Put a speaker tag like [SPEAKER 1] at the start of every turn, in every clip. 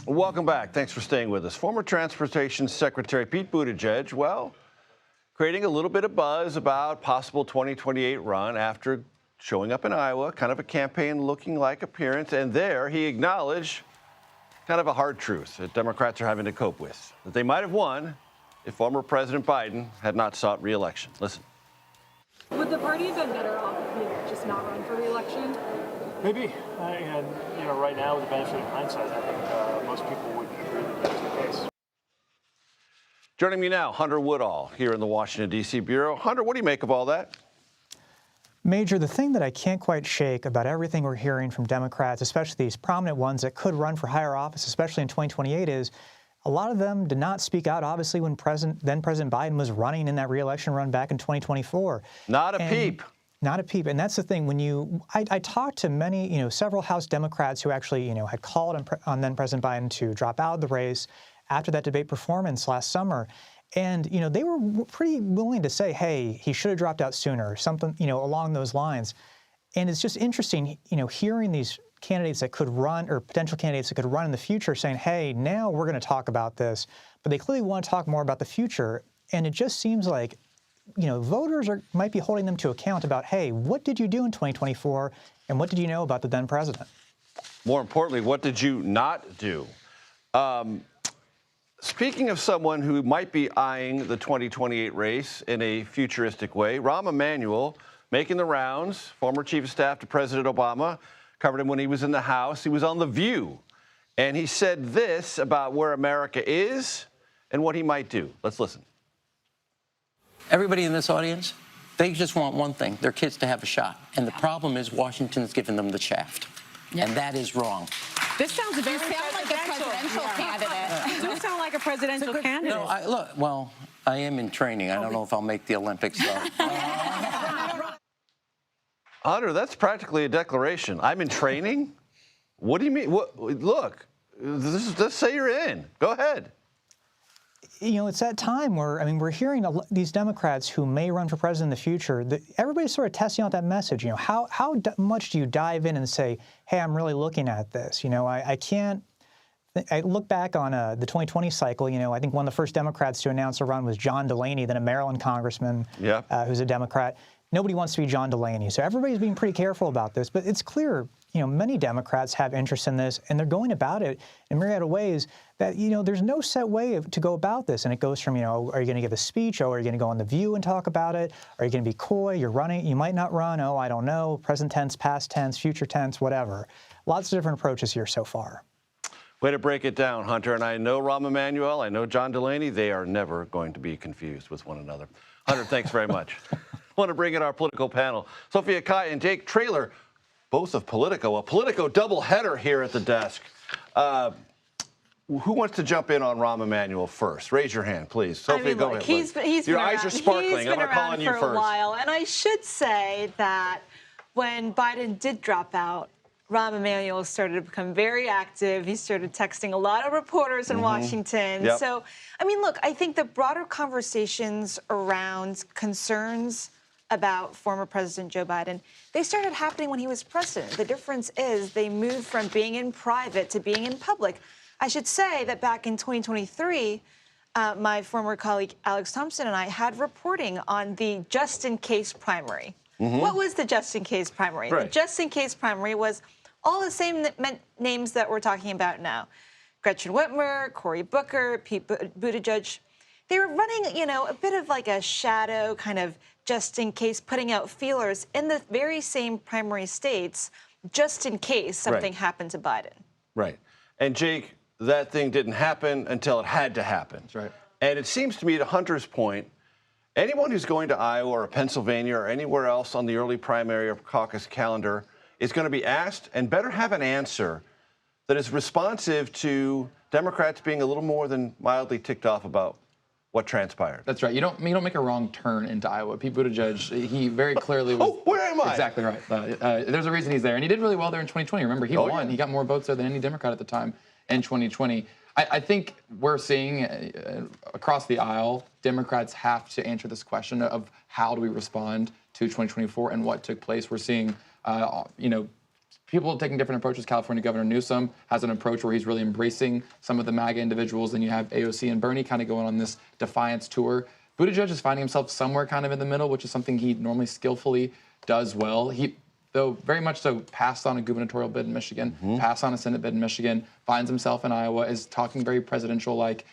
[SPEAKER 1] Welcome back. Thanks for staying with us. Former Transportation Secretary Pete Buttigieg, well, creating a little bit of buzz about possible 2028 run after showing up in Iowa, kind of a campaign-looking like appearance, and there he acknowledged kind of a hard truth that Democrats are having to cope with, that they might have won if former President Biden had not sought re-election. Listen.
[SPEAKER 2] Would the party have been better off if he had just not run for re-election?
[SPEAKER 3] Maybe. And, right now, with the benefit of hindsight, I think most people would agree that that's the case.
[SPEAKER 1] Joining me now, Hunter Woodall, here in the Washington, D.C. Bureau. Hunter, what do you make of all that?
[SPEAKER 4] Major, the thing that I can't quite shake about everything we're hearing from Democrats, especially these prominent ones that could run for higher office, especially in 2028, is a lot of them did not speak out, obviously, when then President Biden was running in that re-election run back in 2024.
[SPEAKER 1] Not a peep.
[SPEAKER 4] Not a peep. And that's the thing. When I talked to many, several House Democrats who actually, had called on then President Biden to drop out of the race after that debate performance last summer. And, they were pretty willing to say, hey, he should have dropped out sooner, or something, along those lines. And it's just interesting, hearing these candidates that could run, or potential candidates that could run in the future, saying, hey, now we're going to talk about this. But they clearly want to talk more about the future. And it just seems like, voters might be holding them to account about, hey, what did you do in 2024, and what did you know about the then president?
[SPEAKER 1] More importantly, what did you not do? Speaking of someone who might be eyeing the 2028 race in a futuristic way, Rahm Emanuel making the rounds, former chief of staff to President Obama, covered him when he was in the House. He was on The View, and he said this about where America is and what he might do. Let's listen.
[SPEAKER 5] Everybody in this audience, they just want one thing, their kids to have a shot. And the problem is Washington's giving them the shaft. Yeah. And that is wrong.
[SPEAKER 2] This sounds like a presidential candidate. Does sound like a presidential candidate.
[SPEAKER 5] No, I am in training. I don't know if I'll make the Olympics, though.
[SPEAKER 1] Hunter, that's practically a declaration. I'm in training? What do you mean? Look, just say you're in. Go ahead.
[SPEAKER 4] It's that time where, we're hearing these Democrats who may run for president in the future, everybody's sort of testing out that message. How much do you dive in and say, hey, I'm really looking at this? I look back on the 2020 cycle, I think one of the first Democrats to announce a run was John Delaney, then a Maryland congressman who's a Democrat. Nobody wants to be John Delaney. So everybody's being pretty careful about this. But it's clear, many Democrats have interest in this, and they're going about it in myriad of ways that, there's no set way to go about this. And it goes from, are you going to give a speech? Oh, are you going to go on The View and talk about it? Are you going to be coy? You're running. You might not run. Oh, I don't know. Present tense, past tense, future tense, whatever. Lots of different approaches here so far.
[SPEAKER 1] Way to break it down, Hunter. And I know Rahm Emanuel, I know John Delaney. They are never going to be confused with one another. Hunter, thanks very much. I want to bring in our political panel. Sophia and Jake Traylor, both of Politico, a Politico doubleheader here at the desk. Who wants to jump in on Rahm Emanuel first? Raise your hand, please. Sophia, go ahead. Your eyes are sparkling. I'm going to call on you first.
[SPEAKER 6] For a while, and I should say that when Biden did drop out, Rahm Emanuel started to become very active. He started texting a lot of reporters in Washington.
[SPEAKER 1] Yep.
[SPEAKER 6] So, look, I think the broader conversations around concerns about former President Joe Biden, they started happening when he was president. The difference is they moved from being in private to being in public. I should say that back in 2023, my former colleague Alex Thompson and I had reporting on the just-in-case primary. What was the just-in-case primary?
[SPEAKER 1] Right.
[SPEAKER 6] The just-in-case primary was all the same names that we're talking about now. Gretchen Whitmer, Cory Booker, Pete Buttigieg. They were running, a bit of like a shadow kind of just in case, putting out feelers in the very same primary states, just in case something happened to Biden.
[SPEAKER 1] Right. And Jake, that thing didn't happen until it had to happen.
[SPEAKER 7] That's right.
[SPEAKER 1] And it seems to me, to Hunter's point, anyone who's going to Iowa or Pennsylvania or anywhere else on the early primary or caucus calendar is going to be asked and better have an answer that is responsive to Democrats being a little more than mildly ticked off about what transpired.
[SPEAKER 7] That's right. You don't make a wrong turn into Iowa. Pete Buttigieg, he very clearly was.
[SPEAKER 1] Oh, where am I?
[SPEAKER 7] Exactly right. There's a reason he's there, and he did really well there in 2020. Remember, he won. Yeah. He got more votes there than any Democrat at the time in 2020. I think we're seeing across the aisle, Democrats have to answer this question of how do we respond to 2024 and what took place. We're seeing, people taking different approaches. California Governor Newsom has an approach where he's really embracing some of the MAGA individuals. Then you have AOC and Bernie kind of going on this defiance tour. Buttigieg is finding himself somewhere kind of in the middle, which is something he normally skillfully does well. He, though very much so, passed on a gubernatorial bid in Michigan, passed on a Senate bid in Michigan, finds himself in Iowa, is talking very presidential-like.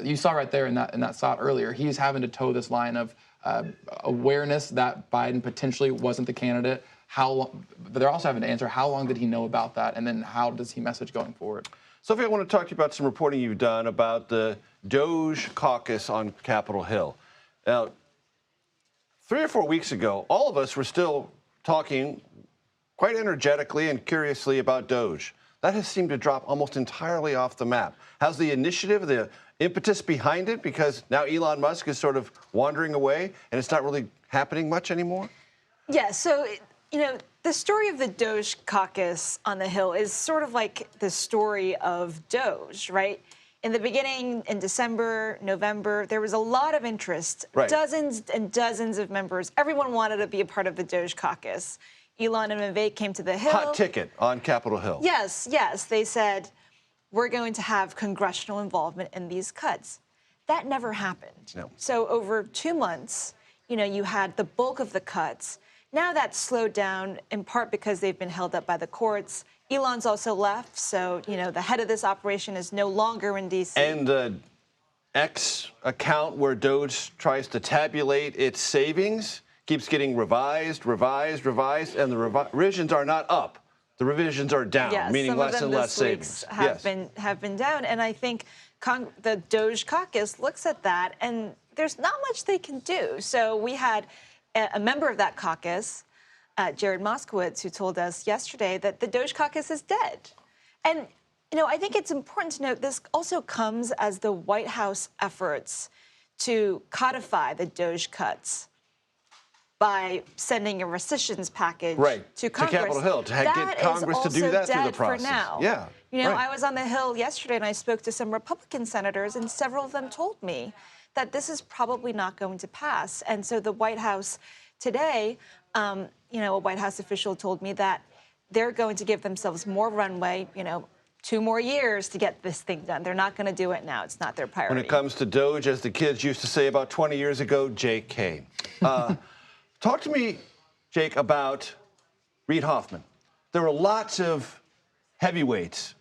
[SPEAKER 7] You saw right there in that shot earlier, he's having to toe this line of awareness that Biden potentially wasn't the candidate. How long, but they're also having to answer how long did he know about that, and then how does he message going forward?
[SPEAKER 1] Sophia, I want to talk to you about some reporting you've done about the DOGE caucus on Capitol Hill. Now, 3 or 4 weeks ago, all of us were still talking quite energetically and curiously about DOGE. That has seemed to drop almost entirely off the map. How's the initiative, the impetus behind it? Because now Elon Musk is sort of wandering away and it's not really happening much anymore?
[SPEAKER 6] Yeah, so, the story of the DOGE caucus on the Hill is sort of like the story of DOGE, right? In the beginning, in December, November, there was a lot of interest, dozens and dozens of members. Everyone wanted to be a part of the DOGE caucus. Elon and Vivek came to the Hill.
[SPEAKER 1] Hot ticket on Capitol Hill.
[SPEAKER 6] Yes. They said, we're going to have congressional involvement in these cuts. That never happened.
[SPEAKER 1] No.
[SPEAKER 6] So over 2 months, you had the bulk of the cuts. Now that's slowed down in part because they've been held up by the courts. Elon's also left, so, the head of this operation is no longer in D.C.
[SPEAKER 1] And the X account where DOGE tries to tabulate its savings keeps getting revised, and the revisions are not up. The revisions are down, meaning less and less savings.
[SPEAKER 6] Have been down, and I think the DOGE caucus looks at that, and there's not much they can do. So we had a member of that caucus, Jared Moskowitz, who told us yesterday that the DOGE caucus is dead. And, I think it's important to note this also comes as the White House efforts to codify the DOGE cuts by sending a rescissions package to Congress.
[SPEAKER 1] To Capitol Hill, to get Congress to do that through the process.
[SPEAKER 6] For now.
[SPEAKER 1] Yeah.
[SPEAKER 6] I was on the Hill yesterday and I spoke to some Republican senators, and several of them told me that this is probably not going to pass. And so the White House today, a White House official told me that they're going to give themselves more runway, 2 more years to get this thing done. They're not going to do it now. It's not their priority.
[SPEAKER 1] When it comes to DOGE, as the kids used to say about 20 years ago, JK. Talk to me, Jake, about Reid Hoffman. There were lots of heavyweights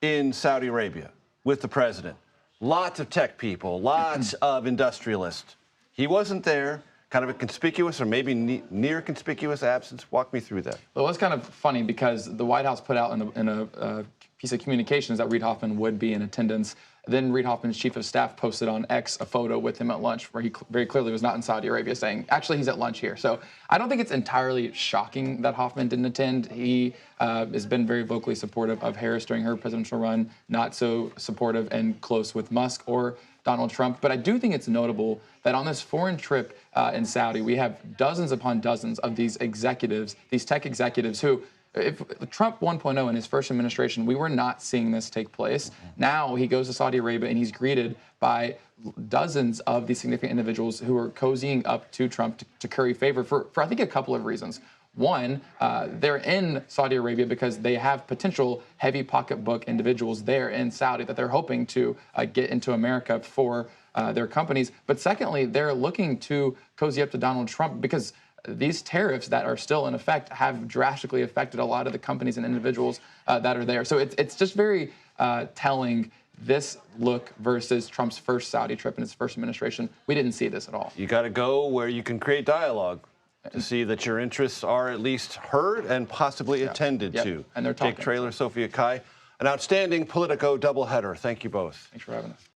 [SPEAKER 1] in Saudi Arabia with the president. Lots of tech people, lots of industrialists. He wasn't there, kind of a conspicuous or maybe near conspicuous absence. Walk me through that.
[SPEAKER 7] Well, it was kind of funny because the White House put out in a piece of communications that Reid Hoffman would be in attendance. Then Reid Hoffman's chief of staff posted on X a photo with him at lunch where he very clearly was not in Saudi Arabia, saying, actually, he's at lunch here. So I don't think it's entirely shocking that Hoffman didn't attend. He has been very vocally supportive of Harris during her presidential run, not so supportive and close with Musk or Donald Trump. But I do think it's notable that on this foreign trip in Saudi, we have dozens upon dozens of these executives, these tech executives who, if Trump 1.0 in his first administration, we were not seeing this take place. Now he goes to Saudi Arabia and he's greeted by dozens of these significant individuals who are cozying up to Trump to curry favor for I think, a couple of reasons. One, they're in Saudi Arabia because they have potential heavy pocketbook individuals there in Saudi that they're hoping to get into America for their companies. But secondly, they're looking to cozy up to Donald Trump because these tariffs that are still in effect have drastically affected a lot of the companies and individuals that are there. So it's just very telling, this look versus Trump's first Saudi trip in his first administration. We didn't see this at all.
[SPEAKER 1] You got to go where you can create dialogue to see that your interests are at least heard and possibly attended to.
[SPEAKER 7] And they're talking.
[SPEAKER 1] Jake Traylor, Sophia Kai, an outstanding Politico doubleheader. Thank you both.
[SPEAKER 7] Thanks for having us.